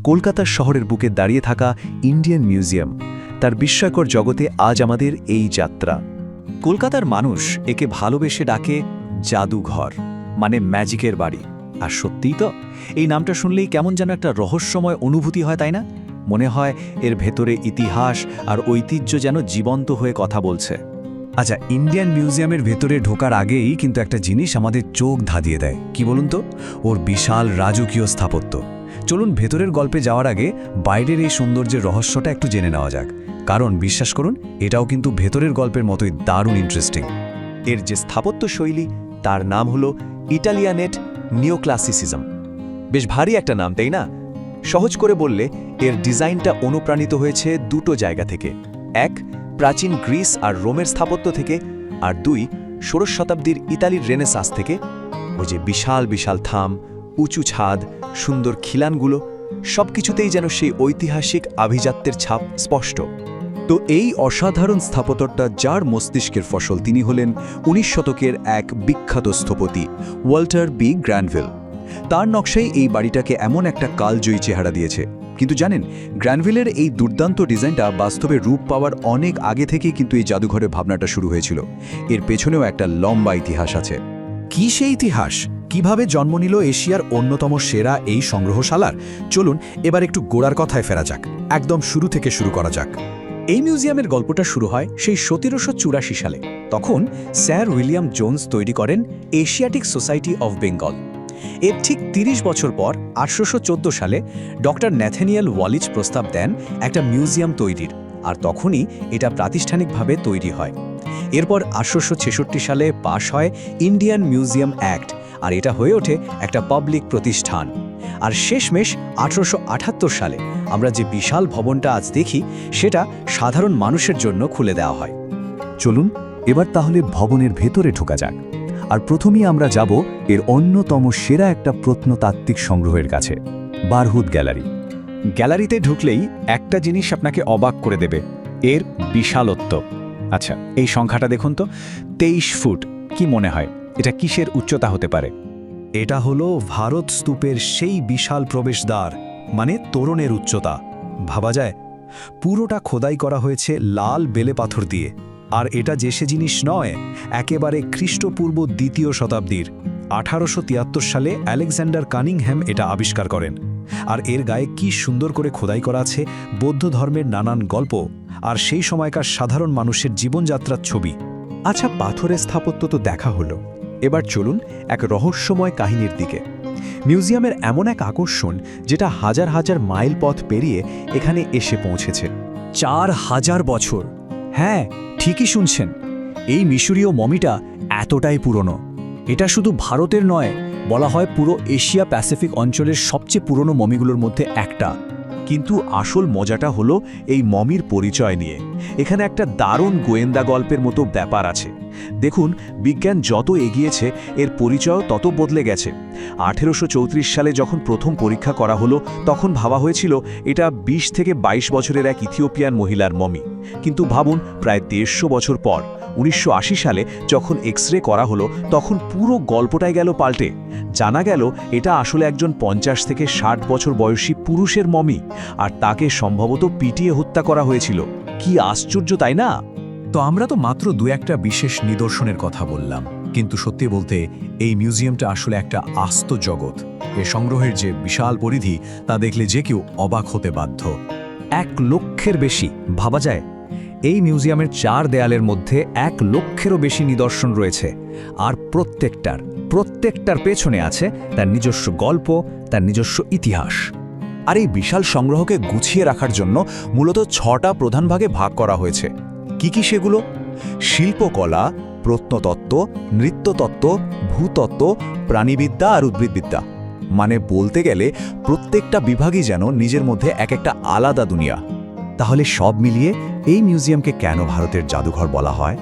কলকাতার শহরের বুকে দাঁড়িয়ে থাকা ইন্ডিয়ান মিউজিয়াম, তার বিস্ময়কর জগতে আজ আমাদের এই যাত্রা। কলকাতার মানুষ একে ভালোবেসে ডাকে জাদুঘর, মানে ম্যাজিকের বাড়ি। আর সত্যিই তো, এই নামটা শুনলেই কেমন যেন একটা রহস্যময় অনুভূতি হয়, তাই না? মনে হয় এর ভেতরে ইতিহাস আর ঐতিহ্য যেন জীবন্ত হয়ে কথা বলছে। আচ্ছা, ইন্ডিয়ান মিউজিয়ামের ভেতরে ঢোকার আগেই কিন্তু একটা জিনিস আমাদের চোখ ধাঁধিয়ে দেয়। কি বলুন তো? ওর বিশাল রাজকীয় স্থাপত্য। চলুন ভেতরের গল্পে যাওয়ার আগে বাইরের এই সৌন্দর্যের রহস্যটা একটু জেনে নেওয়া যাক, কারণ বিশ্বাস করুন এটাও কিন্তু ভেতরের গল্পের মতোই দারুণ ইন্টারেস্টিং। এর যে স্থাপত্য শৈলী, তার নাম হলো ইটালিয়ানেট নিওক্লাসিসিজম। বেশ ভারী একটা নাম, তাই না? সহজ করে বললে এর ডিজাইনটা অনুপ্রাণিত হয়েছে দুটো জায়গা থেকে। এক, প্রাচীন গ্রিস আর রোমের স্থাপত্য থেকে, আর দুই, ১৬শ শতাব্দীর ইতালির রেনেসাঁস থেকে। ওই যে বিশাল বিশাল থাম, উঁচু ছাদ, সুন্দর খিলানগুলো, সবকিছুতেই যেন সেই ঐতিহাসিক আভিজাত্যের ছাপ স্পষ্ট। তো এই অসাধারণ স্থাপত্যটা যার মস্তিষ্কের ফসল, তিনি হলেন ১৯ শতকের এক বিখ্যাত স্থপতি ওয়াল্টার বি গ্র্যানভিল। তার নকশাই এই বাড়িটাকে এমন একটা কালজয়ী চেহারা দিয়েছে। কিন্তু জানেন, গ্র্যানভিলের এই দুর্দান্ত ডিজাইনটা বাস্তবে রূপ পাওয়ার অনেক আগে থেকেই কিন্তু এই জাদুঘরের ভাবনাটা শুরু হয়েছিল। এর পেছনেও একটা লম্বা ইতিহাস আছে। কি সেই ইতিহাস? কিভাবে জন্ম নিল এশিয়ার অন্যতম সেরা এই সংগ্রহশালার? চলুন এবার একটু গোড়ার কথায় ফেরা যাক, একদম শুরু থেকে শুরু করা যাক। এই মিউজিয়ামের গল্পটা শুরু হয় সেই ১৭৮৪ সালে। তখন স্যার উইলিয়াম জোন্স তৈরি করেন এশিয়াটিক সোসাইটি অফ বেঙ্গল। এর ঠিক ৩০ বছর পর ১৮১৪ সালে ডক্টর ন্যাথানিয়েল ওয়ালিচ প্রস্তাব দেন একটা মিউজিয়াম তৈরির, আর তখনই এটা প্রাতিষ্ঠানিকভাবে তৈরি হয়। এরপর ১৮৬৬ সালে পাশ হয় ইন্ডিয়ান মিউজিয়াম অ্যাক্ট, আর এটা হয়ে ওঠে একটা পাবলিক প্রতিষ্ঠান। আর শেষমেশ ১৮৭৮ সালে আমরা যে বিশাল ভবনটা আজ দেখি, সেটা সাধারণ মানুষের জন্য খুলে দেওয়া হয়। চলুন এবার তাহলে ভবনের ভেতরে ঢোকা যাক। আর প্রথমেই আমরা যাব এর অন্যতম সেরা একটা প্রত্নতাত্ত্বিক সংগ্রহের কাছে, বারহুদ গ্যালারি। গ্যালারিতে ঢুকলেই একটা জিনিস আপনাকে অবাক করে দেবে, এর বিশালত্ব। আচ্ছা, এই সংখ্যাটা দেখুন তো, ২৩ ফুট। কি মনে হয় এটা কিসের উচ্চতা হতে পারে? এটা হলো ভারত স্তূপের সেই বিশাল প্রবেশদ্বার, মানে তোরণের উচ্চতা। ভাবা যায়, পুরোটা খোদাই করা হয়েছে লাল বেলে পাথর দিয়ে। আর এটা যে সে জিনিস নয়, একেবারে খ্রিস্টপূর্ব ২য় শতাব্দীর। ১৮৭৩ সালে আলেকজান্ডার কানিংহ্যাম এটা আবিষ্কার করেন। আর এর গায়ে কি সুন্দর করে খোদাই করা আছে বৌদ্ধ ধর্মের নানান গল্প আর সেই সময়কার সাধারণ মানুষের জীবনযাত্রার ছবি। আচ্ছা, পাথরের স্থাপত্য তো দেখা হলো, এবার চলুন এক রহস্যময় কাহিনীর দিকে। মিউজিয়ামের এমন এক আকর্ষণ যেটা হাজার হাজার মাইল পথ পেরিয়ে এখানে এসে পৌঁছেছে। ৪,০০০ বছর। হ্যাঁ, ঠিকই শুনছেন, এই মিশরীয় মমিটা এতটাই পুরনো। এটা শুধু ভারতের নয়, বলা হয় পুরো এশিয়া প্যাসিফিক অঞ্চলের সবচেয়ে পুরনো মমিগুলোর মধ্যে একটা। কিন্তু আসল মজাটা হলো এই মমির পরিচয় নিয়ে। এখানে একটা দারুণ গোয়েন্দা গল্পের মতো ব্যাপার আছে। দেখুন, বিজ্ঞান যত এগিয়েছে এর পরিচয় তত বদলে গেছে। ১৮৩৪ সালে যখন প্রথম পরীক্ষা করা হলো, তখন ভাবা হয়েছিল এটা ২০ থেকে ২২ বছরের এক ইথিওপিয়ান মহিলার মমি। কিন্তু ভাবুন, প্রায় ১৫০ বছর পর ১৯৮০ সালে যখন এক্স-রে করা হলো, তখন পুরো গল্পটাই গেল পাল্টে। জানা গেল এটা আসলে একজন ৫০ থেকে ৬০ বছর বয়সী পুরুষের মমি, আর তাকে সম্ভবত পিটিয়ে হত্যা করা হয়েছিল। কি আশ্চর্য, তাই না? তো আমরা তো মাত্র দু একটা বিশেষ নিদর্শনের কথা বললাম, কিন্তু সত্যি বলতে এই মিউজিয়ামটা আসলে একটা আস্ত জগৎ। এ সংগ্রহের যে বিশাল পরিধি, তা দেখলে যে কেউ অবাক হতে বাধ্য। ১ লক্ষের বেশি। ভাবা যায়, এই মিউজিয়ামের ৪ দেয়ালের মধ্যে ১ লক্ষেরও বেশি নিদর্শন রয়েছে। আর প্রত্যেকটার পেছনে আছে তার নিজস্ব গল্প, তার নিজস্ব ইতিহাস। আর এই বিশাল সংগ্রহকে গুছিয়ে রাখার জন্য মূলত ৬টা প্রধান ভাগে ভাগ করা হয়েছে। কি কি সেগুলো? শিল্পকলা, প্রত্নতত্ত্ব, নৃত্যতত্ত্ব, ভূতত্ত্ব, প্রাণীবিদ্যা আর উদ্ভিদবিদ্যা। মানে বলতে গেলে প্রত্যেকটা বিভাগই যেন নিজের মধ্যে এক একটা আলাদা দুনিয়া। তাহলে সব মিলিয়ে এই মিউজিয়ামকে কেন ভারতের জাদুঘর বলা হয়?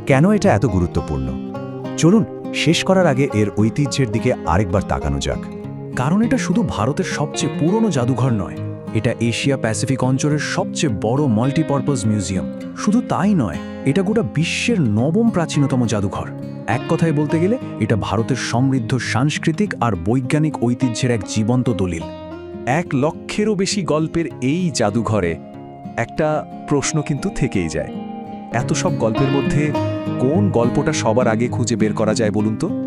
কেন এটা এত গুরুত্বপূর্ণ? চলুন শেষ করার আগে এর ঐতিহ্যের দিকে আরেকবার তাকানো যাক। কারণ এটা শুধু ভারতের সবচেয়ে পুরনো জাদুঘর নয়, এটা এশিয়া প্যাসিফিক অঞ্চলের সবচেয়ে বড় মাল্টিপারপাস মিউজিয়াম। শুধু তাই নয়, এটা গোটা বিশ্বের ৯ম প্রাচীনতম জাদুঘর। এক কথায় বলতে গেলে এটা ভারতের সমৃদ্ধ সাংস্কৃতিক আর বৈজ্ঞানিক ঐতিহ্যের এক জীবন্ত দলিল। 1,00,000-এরও বেশি গল্পের এই জাদুঘরে একটা প্রশ্ন কিন্তু থেকেই যায়। এত সব গল্পের মধ্যে কোন গল্পটা সবার আগে খুঁজে বের করা যায় বলুন তো?